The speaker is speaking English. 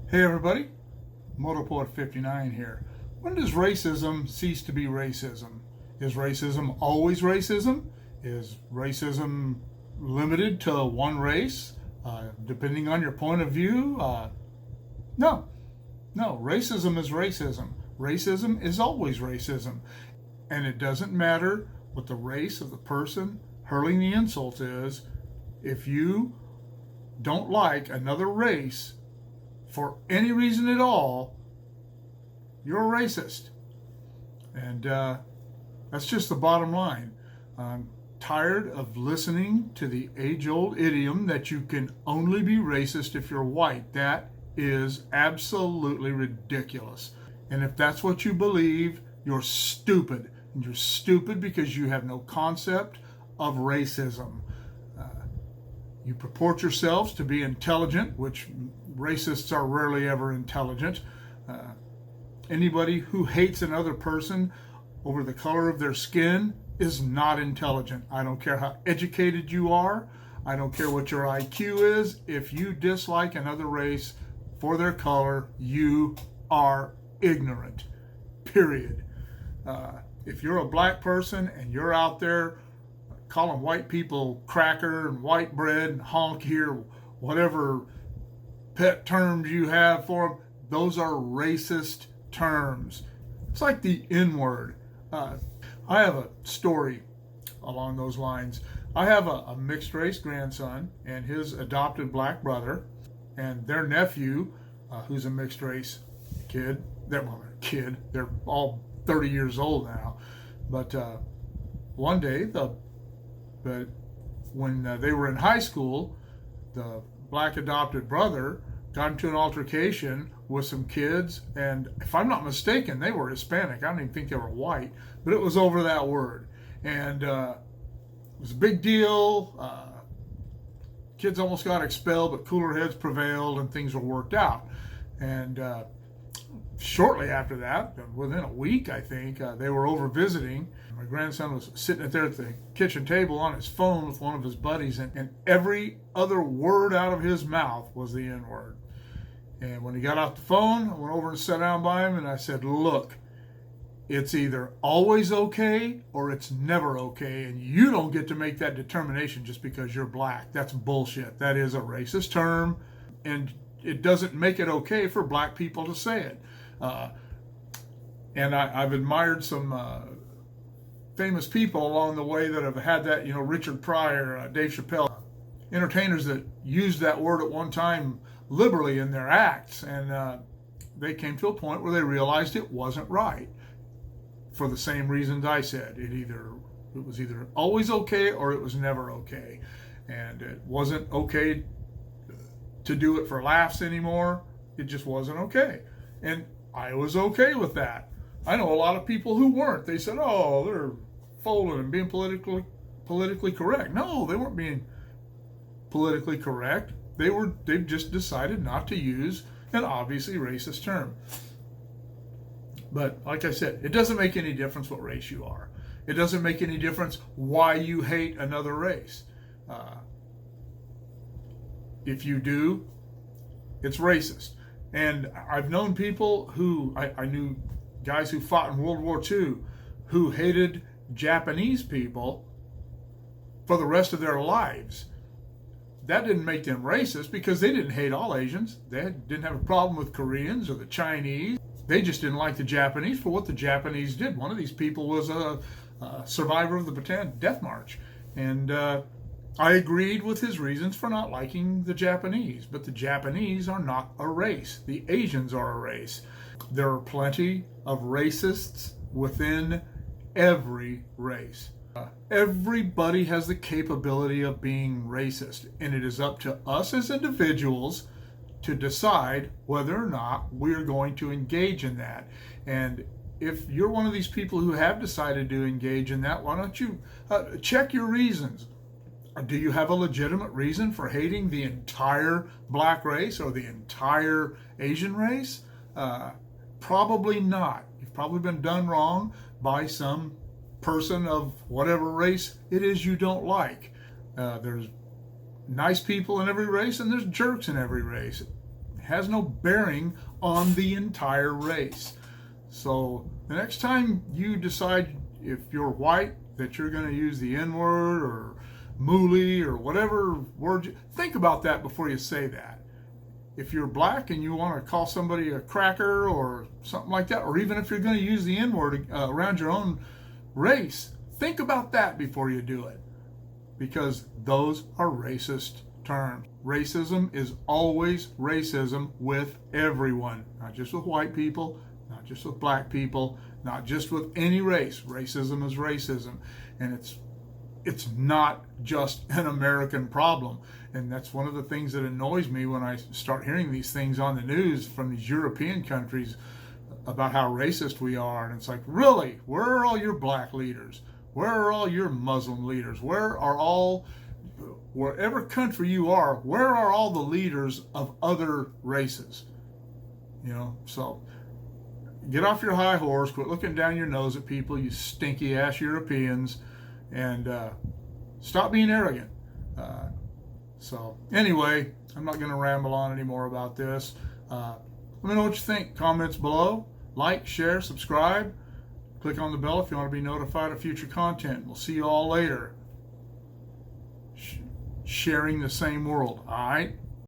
Hey everybody, Motorport 59 here. When does racism cease to be racism? Is racism always racism? Is racism limited to one race, depending on your point of view? No, racism is racism. Racism is always racism. And it doesn't matter what the race of the person hurling the insult is. If you don't like another race, for any reason at all, you're a racist. And that's just the bottom line. I'm tired of listening to the age-old idiom that you can only be racist if you're white. That is absolutely ridiculous. And if that's what you believe, you're stupid. And you're stupid because you have no concept of racism. You purport yourselves to be intelligent, which racists are rarely ever intelligent. Anybody who hates another person over the color of their skin is not intelligent. I don't care how educated you are. I don't care what your IQ is. If you dislike another race for their color, you are ignorant. Period. If you're a black person and you're out there calling white people cracker and white bread and honky or whatever pet terms you have for them, those are racist terms. It's like the NWord. I have a story along those lines. I have a mixed race grandson and his adopted black brother and their nephew, who's a mixed race kid. They're all 30 years old now. But one day, when they were in high school, the black adopted brother got into an altercation with some kids, and if I'm not mistaken, they were Hispanic. I don't even think they were white, but it was over that word. And it was a big deal. Kids almost got expelled, but cooler heads prevailed and things were worked out. And shortly after that, within a week, I think, they were over visiting. My grandson was sitting there at the kitchen table on his phone with one of his buddies, and every other word out of his mouth was the N-word. And when he got off the phone, I went over and sat down by him and I said, look, it's either always okay or it's never okay, and you don't get to make that determination just because you're black. That's bullshit. That is a racist term, and it doesn't make it okay for black people to say it. And I've admired some famous people along the way that have had that, Richard Pryor, Dave Chappelle, entertainers that used that word at one time liberally in their acts, and they came to a point where they realized it wasn't right for the same reasons I said. It was either always okay or it was never okay, and it wasn't okay to do it for laughs anymore. It just wasn't okay, and I was okay with that. I know a lot of people who weren't. They said, oh, they're folding and being politically correct. No, they weren't being politically correct. They've just decided not to use an obviously racist term. But like I said, it doesn't make any difference what race you are. It doesn't make any difference why you hate another race. If you do, it's racist. And I've known people who, I knew guys who fought in World War II who hated Japanese people for the rest of their lives. That didn't make them racist because they didn't hate all Asians. They didn't have a problem with Koreans or the Chinese. They just didn't like the Japanese for what the Japanese did. One of these people was a survivor of the Bataan Death March. And I agreed with his reasons for not liking the Japanese. But the Japanese are not a race. The Asians are a race. There are plenty of racists within every race. Everybody has the capability of being racist, and it is up to us as individuals to decide whether or not we're going to engage in that. And if you're one of these people who have decided to engage in that, why don't you check your reasons? Do you have a legitimate reason for hating the entire black race or the entire Asian race? Probably not. You've probably been done wrong by some person of whatever race it is you don't like. There's nice people in every race and there's jerks in every race. has no bearing on the entire race. So the next time you decide, if you're white, that you're going to use the N-word or mooly or whatever word, think about that before you say that. If you're black and you want to call somebody a cracker or something like that, or even if you're going to use the N-word around your own race, think about that before you do it, because those are racist terms. Racism is always racism with everyone, not just with white people, not just with black people, not just with any race. Racism is racism, and it's not just an American problem. And that's one of the things that annoys me when I start hearing these things on the news from these European countries about how racist we are. And it's like, really? Where are all your black leaders? Where are all your Muslim leaders? Wherever country you are, where are all the leaders of other races? So get off your high horse, quit looking down your nose at people, you stinky ass Europeans, and stop being arrogant. So anyway, I'm not going to ramble on anymore about this. Let me know what you think. Comments below. Like, share, subscribe. Click on the bell if you want to be notified of future content. We'll see you all later. Sharing the same world. All right?